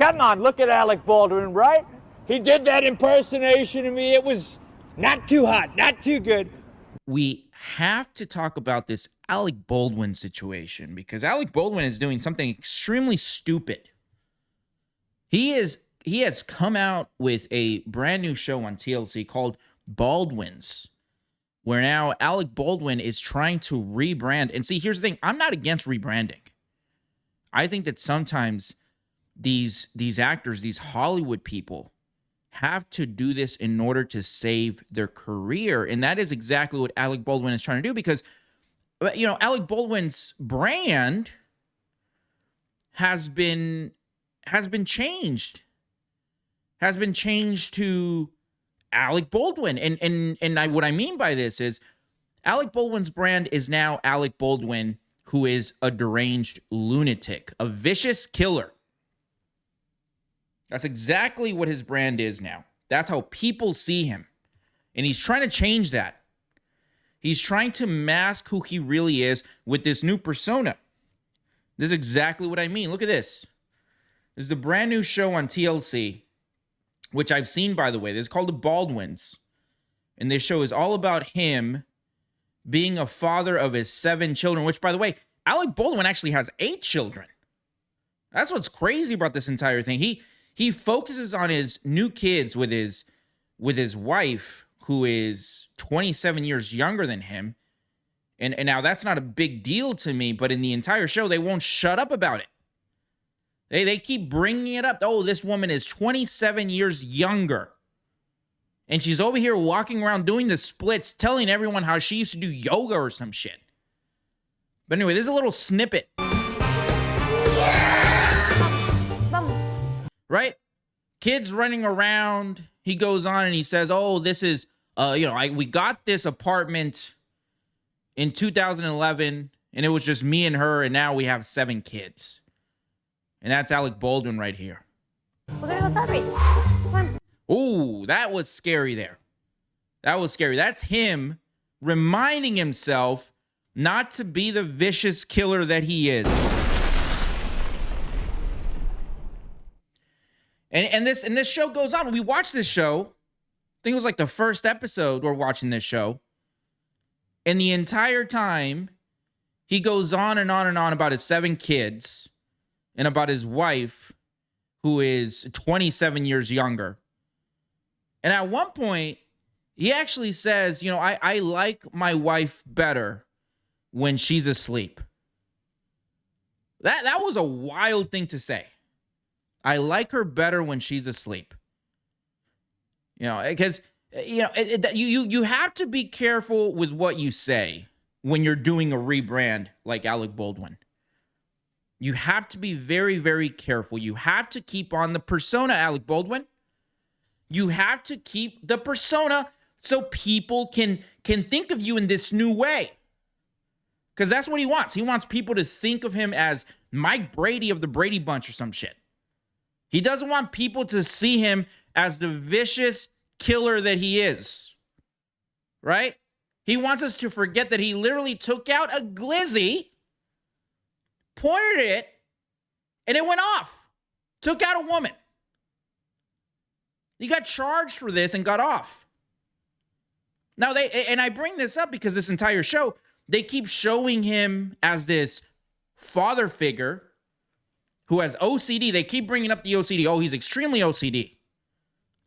Come on, look at Alec Baldwin, right? He did that impersonation of me. It was not too hot, not too good. We have to talk about this Alec Baldwin situation because Alec Baldwin is doing something extremely stupid. He has come out with a brand new show on TLC called Baldwins, where now Alec Baldwin is trying to rebrand. And see, here's the thing. I'm not against rebranding. I think that sometimes these actors, these Hollywood people, have to do this in order to save their career. And that is exactly what Alec Baldwin is trying to do because, you know, Alec Baldwin's brand has been changed. Has been changed to Alec Baldwin. And what I mean by this is Alec Baldwin's brand is now Alec Baldwin, who is a deranged lunatic, a vicious killer. That's exactly what his brand is now. That's how people see him. And he's trying to change that. He's trying to mask who he really is with this new persona. This is exactly what I mean. Look at this. This is the brand new show on TLC, which I've seen, by the way. This is called The Baldwins. And this show is all about him being a father of his 7 children, which, by the way, Alec Baldwin actually has 8 children. That's what's crazy about this entire thing. He focuses on his new kids with his wife, who is 27 years younger than him. And now that's not a big deal to me, but in the entire show, they won't shut up about it. They keep bringing it up. Oh, this woman is 27 years younger. And she's over here walking around doing the splits, telling everyone how she used to do yoga or some shit. But anyway, there's a little snippet. Right? Kids running around. He goes on and he says, oh, this is, we got this apartment in 2011 and it was just me and her and now we have 7 kids. And that's Alec Baldwin right here. We're gonna go celebrate. Come on. Ooh, that was scary there. That was scary. That's him reminding himself not to be the vicious killer that he is. And this show goes on. We watched this show. I think it was like the first episode we're watching this show. And the entire time, he goes on and on and on about his 7 kids and about his wife, who is 27 years younger. And at one point, he actually says, you know, I like my wife better when she's asleep. That was a wild thing to say. I like her better when she's asleep. You know, because, you know, you have to be careful with what you say when you're doing a rebrand like Alec Baldwin. You have to be very, very careful. You have to keep on the persona, Alec Baldwin. You have to keep the persona so people can think of you in this new way. Because that's what he wants. He wants people to think of him as Mike Brady of the Brady Bunch or some shit. He doesn't want people to see him as the vicious killer that he is. Right? He wants us to forget that he literally took out a glizzy, pointed it, and it went off. Took out a woman. He got charged for this and got off. Now, I bring this up because this entire show, they keep showing him as this father figure who has OCD. They keep bringing up the OCD. Oh, he's extremely OCD.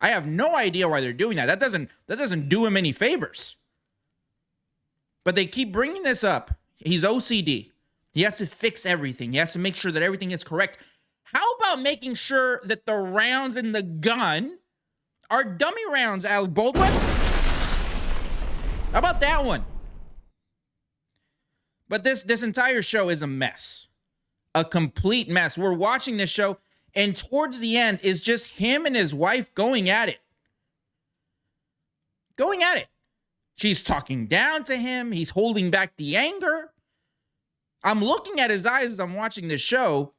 I have no idea why they're doing that. That doesn't do him any favors. But they keep bringing this up. He's OCD. He has to fix everything. He has to make sure that everything is correct. How about making sure that the rounds in the gun are dummy rounds, Alec Baldwin? How about that one? But this entire show is a mess. A complete mess. We're watching this show, and towards the end is just him and his wife going at it. Going at it. She's talking down to him. He's holding back the anger. I'm looking at his eyes as I'm watching this show,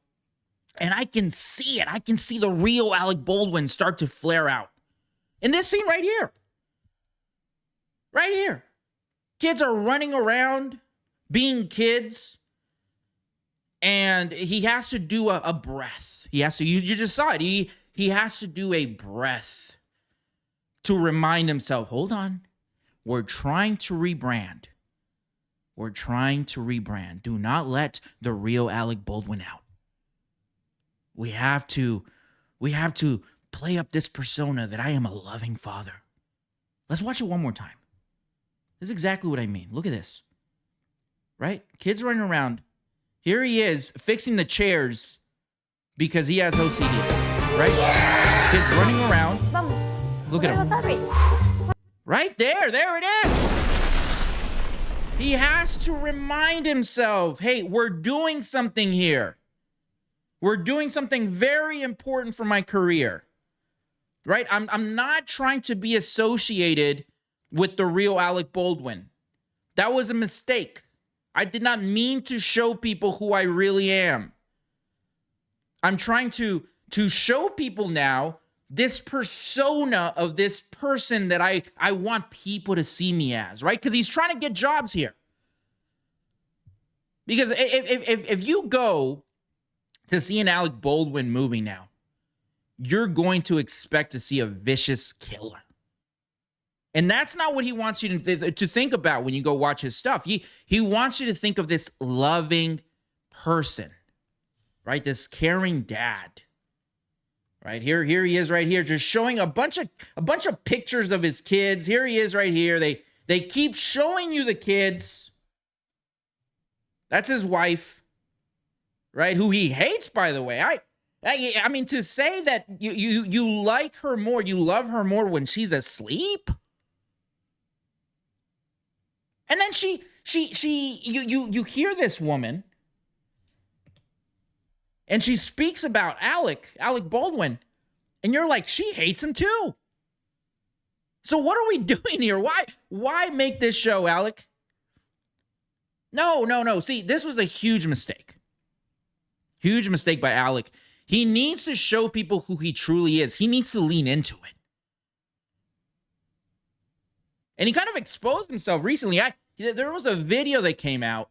and I can see it. I can see the real Alec Baldwin start to flare out. In this scene right here. Right here. Kids are running around, being kids, and he has to do a breath. He has to, you just saw it. He has to do a breath to remind himself, hold on, we're trying to rebrand. We're trying to rebrand. Do not let the real Alec Baldwin out. We have to play up this persona that I am a loving father. Let's watch it one more time. This is exactly what I mean. Look at this. Right? Kids running around. Here he is fixing the chairs because he has OCD. Right? Kids running around. Look at him. Right there. There it is. He has to remind himself, hey, we're doing something here. We're doing something very important for my career. Right? I'm not trying to be associated with the real Alec Baldwin. That was a mistake. I did not mean to show people who I really am. I'm trying to show people now this persona of this person that I want people to see me as, right? Because he's trying to get jobs here. Because if you go to see an Alec Baldwin movie now, you're going to expect to see a vicious killer. And that's not what he wants you to think about when you go watch his stuff. He wants you to think of this loving person, right? This caring dad. Right here he is right here, just showing a bunch of pictures of his kids. Here he is right here. They keep showing you the kids. That's his wife, right? Who he hates, by the way. I mean, to say that you like her more, you love her more when she's asleep. And then you hear this woman, and she speaks about Alec Baldwin, and you're like, she hates him too. So what are we doing here? Why make this show, Alec? No. See, this was a huge mistake. Huge mistake by Alec. He needs to show people who he truly is. He needs to lean into it. And he kind of exposed himself recently. There was a video that came out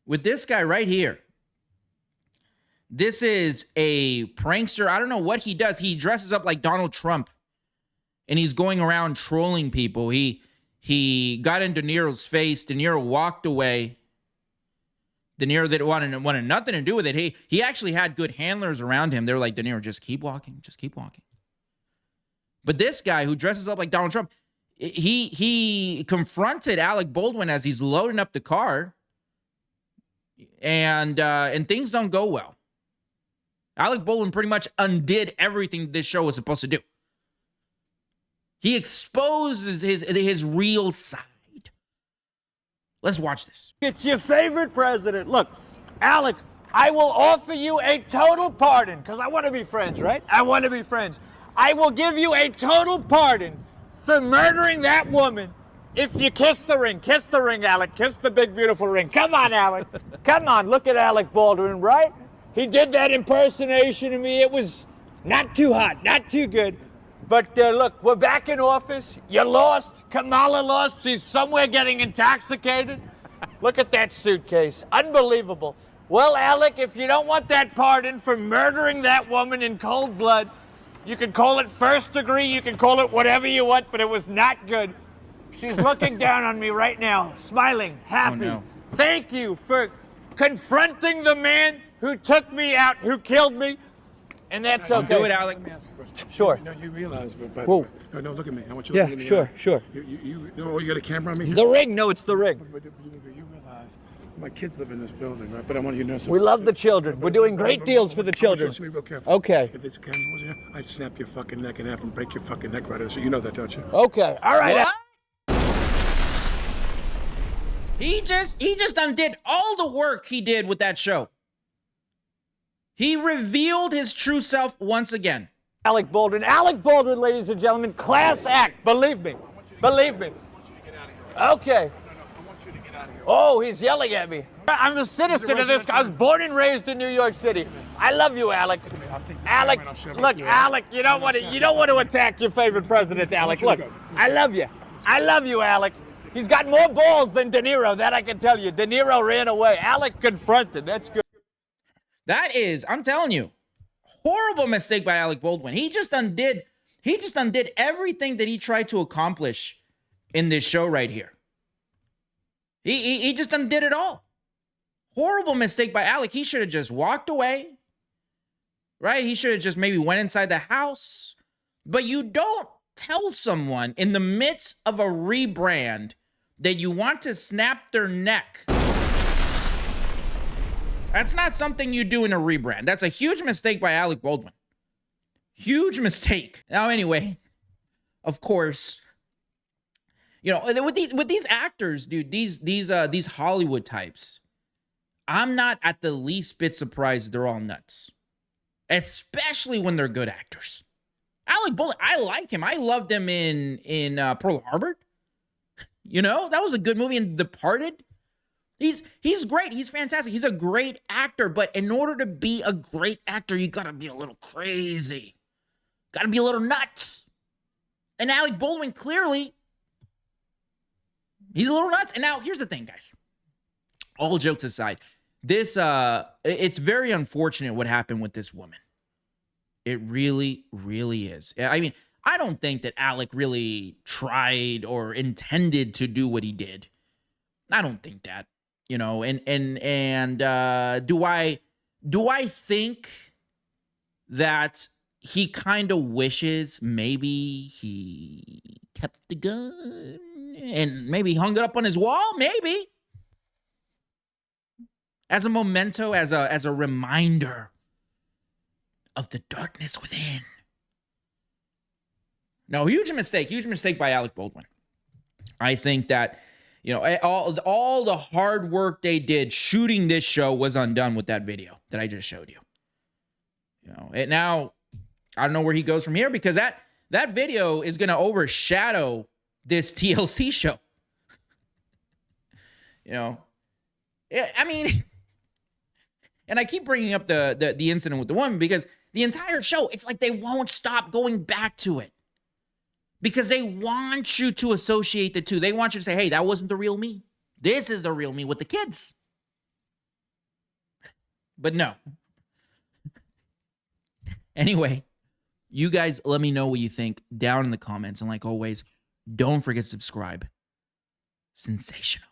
with this guy right here. This is a prankster. I don't know what he does. He dresses up like Donald Trump, and he's going around trolling people. He got in De Niro's face. De Niro walked away. De Niro that wanted nothing to do with it. He actually had good handlers around him. They were like, De Niro, just keep walking. Just keep walking. But this guy who dresses up like Donald Trump, he confronted Alec Baldwin as he's loading up the car, and things don't go well. Alec Baldwin pretty much undid everything this show was supposed to do. He exposes his real side. Let's watch this. It's your favorite president. Look, Alec, I will offer you a total pardon, because I want to be friends, right? I want to be friends. I will give you a total pardon for murdering that woman if you kiss the ring. Kiss the ring, Alec. Kiss the big, beautiful ring. Come on, Alec. Come on. Look at Alec Baldwin, right? He did that impersonation of me. It was not too hot, not too good. But look, we're back in office. You lost. Kamala lost. She's somewhere getting intoxicated. Look at that suitcase. Unbelievable. Well, Alec, if you don't want that pardon for murdering that woman in cold blood, you can call it first degree. You can call it whatever you want, but it was not good. She's looking down on me right now, smiling, happy. Oh, no. Thank you for confronting the man who took me out, who killed me. And that's okay. Do it, Alec. Let me ask you a question. Sure. No, you realize, by the Whoa. way. No, look at me. I want you to look at me. Sure. You got a camera on me here? The ring? No, it's the ring. But you realize my kids live in this building, right? But I want you to know something. We love the children. We're doing great deals for the children. So be real careful. Okay. If this camera was here, I'd snap your fucking neck in half and break your fucking neck right out. So you know that, don't you? Okay. All right. What? He just undid all the work he did with that show. He revealed his true self once again. Alec Baldwin, ladies and gentlemen, class act. Believe me. Believe me. I want you to get out of here. Okay. I want you to get out of here. Oh, he's yelling at me. I'm a citizen of this. I was born and raised in New York City. I love you, Alec. Alec, look, Alec, you don't want to attack your favorite president, Alec. Look, I love you. I love you, Alec. He's got more balls than De Niro, that I can tell you. De Niro ran away. Alec confronted. That's good. That is, I'm telling you, horrible mistake by Alec Baldwin. He just undid everything that he tried to accomplish in this show right here. He just undid it all. Horrible mistake by Alec. He should have just walked away, right? He should have just maybe went inside the house. But you don't tell someone in the midst of a rebrand that you want to snap their neck. That's not something you do in a rebrand. That's a huge mistake by Alec Baldwin. Huge mistake. Now, anyway, of course, you know, with these actors, dude, these Hollywood types, I'm not at the least bit surprised they're all nuts, especially when they're good actors. Alec Baldwin, I like him. I loved him in Pearl Harbor. You know, that was a good movie. In Departed, he's great. He's fantastic. He's a great actor. But in order to be a great actor, you gotta be a little crazy. Gotta be a little nuts. And Alec Baldwin, clearly, he's a little nuts. And now here's the thing, guys. All jokes aside, this it's very unfortunate what happened with this woman. It really, really is. I mean, I don't think that Alec really tried or intended to do what he did. I don't think that, you know, and do I think that he kind of wishes maybe he kept the gun and maybe hung it up on his wall? Maybe. As a memento, as a reminder of the darkness within. No, huge mistake by Alec Baldwin. I think that, you know, all the hard work they did shooting this show was undone with that video that I just showed you. You know, and now I don't know where he goes from here, because that video is going to overshadow this TLC show. You know, I mean, and I keep bringing up the incident with the woman because the entire show, it's like they won't stop going back to it. Because they want you to associate the two. They want you to say, hey, that wasn't the real me. This is the real me with the kids. But no. Anyway, you guys let me know what you think down in the comments. And like always, don't forget to subscribe. Sensational.